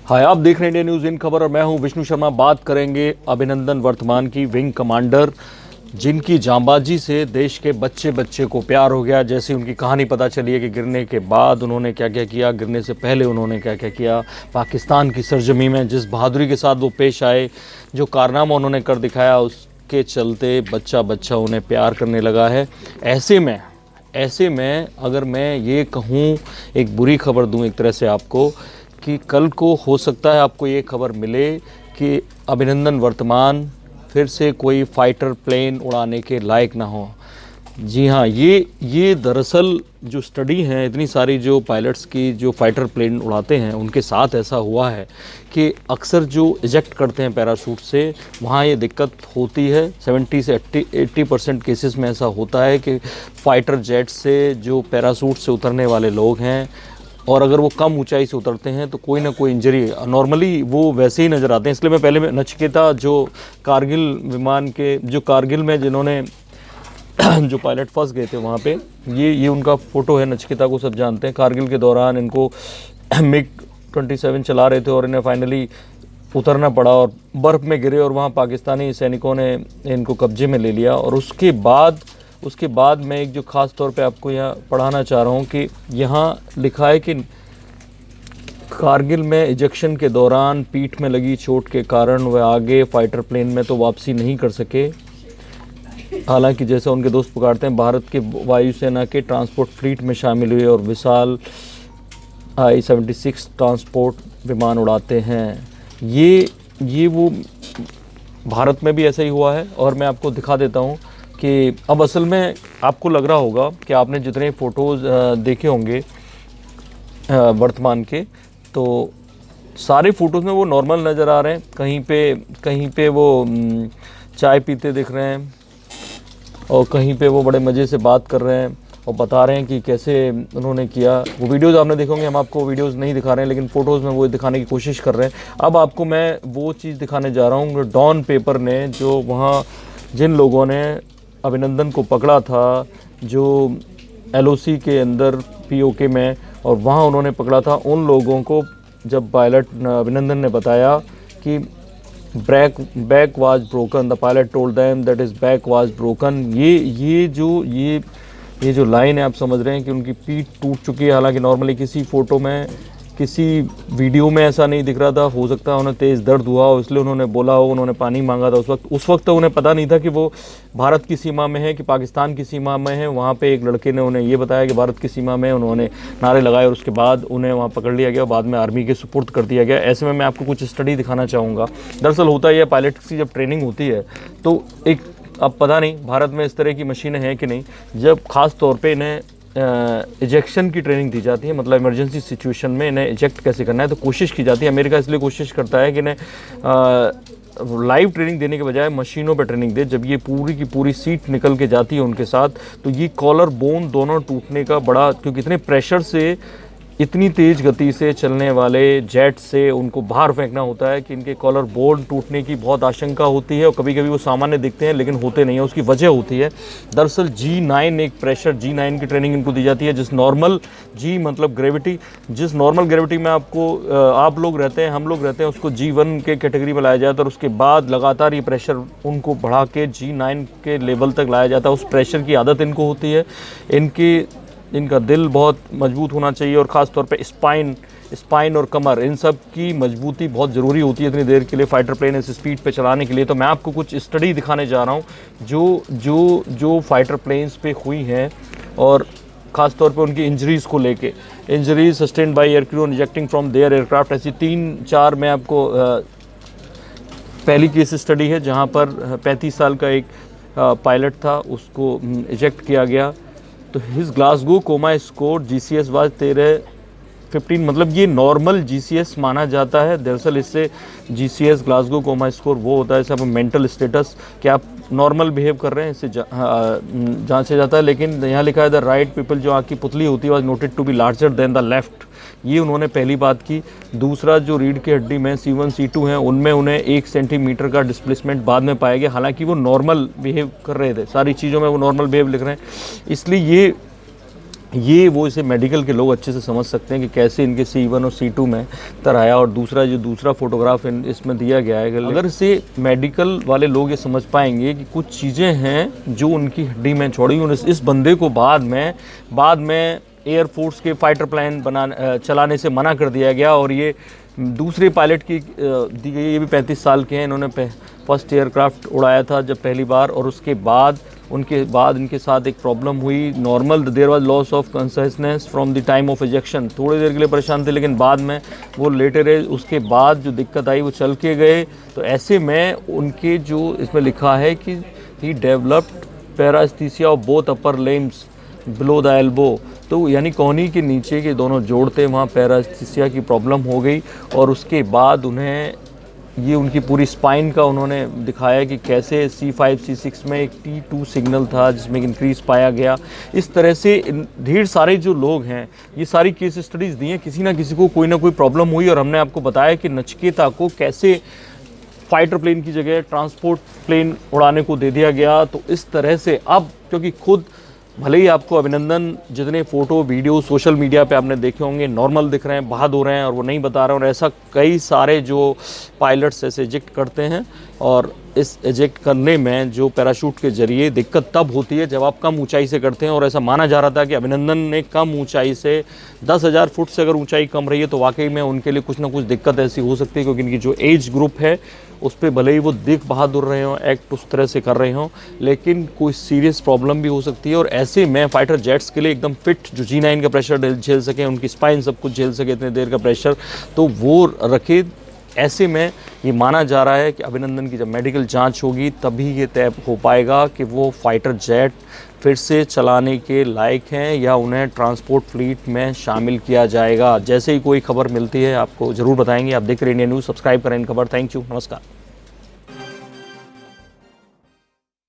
हाय, आप देख रहे हैं इंडिया न्यूज़ इन खबर और मैं हूं विष्णु शर्मा। बात करेंगे अभिनंदन वर्तमान की, विंग कमांडर, जिनकी जांबाजी से देश के बच्चे बच्चे को प्यार हो गया। जैसे उनकी कहानी पता चली है कि गिरने के बाद उन्होंने क्या क्या किया, गिरने से पहले उन्होंने क्या क्या किया, पाकिस्तान की सरजमी में जिस बहादुरी के साथ वो पेश आए, जो कारनामा उन्होंने कर दिखाया, उसके चलते बच्चा बच्चा उन्हें प्यार करने लगा है। ऐसे में अगर मैं ये कहूँ, एक बुरी खबर दूँ एक तरह से आपको, कि कल को हो सकता है आपको ये खबर मिले कि अभिनंदन वर्तमान फिर से कोई फाइटर प्लेन उड़ाने के लायक ना हो। जी हाँ, ये दरअसल जो स्टडी है, इतनी सारी जो पायलट्स की जो फाइटर प्लेन उड़ाते हैं उनके साथ ऐसा हुआ है कि अक्सर जो इजेक्ट करते हैं पैराशूट से, वहाँ ये दिक्कत होती है। 70 से 80% केसेस में ऐसा होता है कि फाइटर जेट से जो पैराशूट से उतरने वाले लोग हैं, और अगर वो कम ऊंचाई से उतरते हैं तो कोई ना कोई इंजरी, नॉर्मली वो वैसे ही नज़र आते हैं। इसलिए मैं पहले नचिकेता, जो कारगिल विमान के, जो कारगिल में जिन्होंने जो पायलट फंस गए थे वहाँ पे, ये उनका फ़ोटो है। नचिकेता को सब जानते हैं। कारगिल के दौरान इनको MiG-27 चला रहे थे और इन्हें फाइनली उतरना पड़ा और बर्फ़ में गिरे और वहाँ पाकिस्तानी सैनिकों ने इनको कब्जे में ले लिया। और उसके बाद मैं एक जो ख़ास तौर पे आपको यहाँ पढ़ाना चाह रहा हूँ कि यहाँ लिखा है कि कारगिल में इजेक्शन के दौरान पीठ में लगी चोट के कारण वह आगे फाइटर प्लेन में तो वापसी नहीं कर सके। हालांकि जैसा उनके दोस्त पुकारते हैं, भारत के वायुसेना के ट्रांसपोर्ट फ्लीट में शामिल हुए और विशाल I-76 ट्रांसपोर्ट विमान उड़ाते हैं। ये वो भारत में भी ऐसा ही हुआ है। और मैं आपको दिखा देता हूँ कि अब असल में आपको लग रहा होगा कि आपने जितने फ़ोटोज़ देखे होंगे वर्तमान के, तो सारे फ़ोटोज़ में वो नॉर्मल नज़र आ रहे हैं। कहीं पे वो चाय पीते दिख रहे हैं और कहीं पे वो बड़े मज़े से बात कर रहे हैं और बता रहे हैं कि कैसे उन्होंने किया। वो वीडियोज़ आपने देखे होंगे, हम आपको वीडियोज़ नहीं दिखा रहे हैं, लेकिन फ़ोटोज़ में वो दिखाने की कोशिश कर रहे हैं। अब आपको मैं वो चीज़ दिखाने जा रहा हूँ। डॉन पेपर ने, जो वहाँ जिन लोगों ने अभिनंदन को पकड़ा था, जो LOC के अंदर POK में, और वहाँ उन्होंने पकड़ा था, उन लोगों को जब पायलट अभिनंदन ने बताया कि back was broken, the pilot told them that is back was broken. ये जो लाइन है, आप समझ रहे हैं कि उनकी पीठ टूट चुकी है। हालांकि नॉर्मली किसी फ़ोटो में, किसी वीडियो में ऐसा नहीं दिख रहा था। हो सकता है उन्हें तेज़ दर्द हुआ हो, इसलिए उन्होंने बोला हो, उन्होंने पानी मांगा था उस वक्त तो उन्हें पता नहीं था कि वो भारत की सीमा में है कि पाकिस्तान की सीमा में है। वहाँ पे एक लड़के ने उन्हें ये बताया कि भारत की सीमा में, उन्होंने नारे लगाए और उसके बाद उन्हें वहाँ पकड़ लिया गया, बाद में आर्मी के सुपुर्द कर दिया गया। ऐसे में मैं आपको कुछ स्टडी दिखाना चाहूँगा। दरअसल होता यह, पायलट की जब ट्रेनिंग होती है तो एक, अब पता नहीं भारत में इस तरह की मशीनें हैं कि नहीं, जब ख़ास तौर पे इन्हें इजेक्शन की ट्रेनिंग दी जाती है, मतलब इमरजेंसी सिचुएशन में इन्हें इजेक्ट कैसे करना है, तो कोशिश की जाती है। अमेरिका इसलिए कोशिश करता है कि इन्हें लाइव ट्रेनिंग देने के बजाय मशीनों पर ट्रेनिंग दे। जब ये पूरी की पूरी सीट निकल के जाती है उनके साथ, तो ये कॉलर बोन दोनों टूटने का बड़ा, क्योंकि इतने प्रेशर से, इतनी तेज़ गति से चलने वाले जेट से उनको बाहर फेंकना होता है कि इनके कॉलर बोन टूटने की बहुत आशंका होती है। और कभी कभी वो सामान्य दिखते हैं लेकिन होते नहीं हैं। उसकी वजह होती है दरअसल G9, एक प्रेशर G9 की ट्रेनिंग इनको दी जाती है, जिस नॉर्मल, G मतलब ग्रेविटी, जिस नॉर्मल ग्रेविटी में आप लोग रहते हैं, हम लोग रहते हैं, उसको G1 के कैटेगरी में लाया जाता है। और उसके बाद लगातार ये प्रेशर उनको बढ़ा के G9 के लेवल तक लाया जाता है। उस प्रेशर की आदत इनको होती है। इनका दिल बहुत मजबूत होना चाहिए और ख़ास तौर पे स्पाइन और कमर, इन सब की मजबूती बहुत ज़रूरी होती है इतनी देर के लिए फाइटर प्लेन इस स्पीड पे चलाने के लिए। तो मैं आपको कुछ स्टडी दिखाने जा रहा हूँ जो फाइटर प्लेन्स पे हुई हैं, और ख़ास तौर पे उनकी इंजरीज़ को लेके। Injuries sustained by air crew ejecting from their aircraft, ऐसी 3-4 मैं आपको, पहली केस स्टडी है जहाँ पर 35 साल का एक पायलट था, उसको इजेक्ट किया गया। तो his Glasgow coma score GCS was 13-15, मतलब ये नॉर्मल GCS माना जाता है। दरअसल इससे GCS ग्लासगो कोमा स्कोर वो होता है जैसे मेंटल स्टेटस, कि आप नॉर्मल बिहेव कर रहे हैं, इससे जांचा जाता है। लेकिन यहाँ लिखा है द राइट पीपल, जो आँख की पुतली होती है, was noted to be larger than the left. ये उन्होंने पहली बात की। दूसरा, जो रीढ़ की हड्डी में C1 C2 हैं, उनमें उन्हें 1 सेंटीमीटर का डिस्प्लेसमेंट बाद में पाया गया। हालांकि वो नॉर्मल बिहेव कर रहे थे, सारी चीज़ों में वो नॉर्मल बिहेव लिख रहे हैं। इसलिए ये वो इसे मेडिकल के लोग अच्छे से समझ सकते हैं कि कैसे इनके C1 और C2 में तर आया। और दूसरा फोटोग्राफ इसमें दिया गया है, अगर इसे मेडिकल वाले लोग ये समझ पाएंगे कि कुछ चीज़ें हैं जो उनकी हड्डी में छोड़ी। और इस बंदे को बाद में एयरफोर्स के फाइटर प्लेन चलाने से मना कर दिया गया। और ये दूसरे पायलट की दी गई, ये भी 35 साल के हैं, इन्होंने फर्स्ट एयरक्राफ्ट उड़ाया था जब पहली बार। और उसके बाद इनके साथ एक प्रॉब्लम हुई, normal there was loss of consciousness from the time of ejection. थोड़ी देर के लिए परेशान थे, लेकिन बाद में वो लेटे रहे। उसके बाद जो दिक्कत आई वो चल के गए। तो ऐसे में उनके जो इसमें लिखा है कि he developed paraesthesia of both upper limbs below the elbow, तो यानी कोहनी के नीचे के दोनों जोड़ते वहाँ पैरास्थीसिया की प्रॉब्लम हो गई। और उसके बाद उन्हें ये उनकी पूरी स्पाइन का उन्होंने दिखाया कि कैसे C5 C6 में एक T2 सिग्नल था जिसमें इंक्रीज पाया गया। इस तरह से ढेर सारे जो लोग हैं ये सारी केस स्टडीज़ दी हैं, किसी ना किसी को कोई ना कोई प्रॉब्लम हुई। और हमने आपको बताया कि नचिकेता को कैसे फाइटर प्लेन की जगह ट्रांसपोर्ट प्लेन उड़ाने को दे दिया गया। तो इस तरह से अब क्योंकि खुद भले ही आपको अभिनंदन जितने फ़ोटो वीडियो सोशल मीडिया पे आपने देखे होंगे नॉर्मल दिख रहे हैं, बहाद हो रहे हैं और वो नहीं बता रहे हैं। और ऐसा कई सारे जो पायलट्स ऐसे इजेक्ट करते हैं। और इस इजेक्ट करने में जो पैराशूट के जरिए दिक्कत तब होती है जब आप कम ऊंचाई से करते हैं। और ऐसा माना जा रहा था कि अभिनंदन ने कम ऊंचाई से 10,000 फुट से अगर ऊंचाई कम रही है तो वाकई में उनके लिए कुछ ना कुछ दिक्कत ऐसी हो सकती है, क्योंकि इनकी जो एज ग्रुप है उस पर भले ही वो दिख बहादुर रहे हों, एक्ट उस तरह से कर रहे हों, लेकिन कोई सीरियस प्रॉब्लम भी हो सकती है। और ऐसे में फाइटर जेट्स के लिए एकदम फिट, जो G9 का प्रेशर झेल सकें, उनकी स्पाइन सब कुछ झेल सके इतने देर का प्रेशर, तो वो रखे। ऐसे में ये माना जा रहा है कि अभिनंदन की जब मेडिकल जांच होगी तभी ये तय हो पाएगा कि वो फाइटर जेट फिर से चलाने के लायक हैं या उन्हें ट्रांसपोर्ट फ्लीट में शामिल किया जाएगा। जैसे ही कोई खबर मिलती है आपको ज़रूर बताएंगे। आप देख रहे हैं इंडिया न्यूज़, सब्सक्राइब करें इन खबर। थैंक यू, नमस्कार।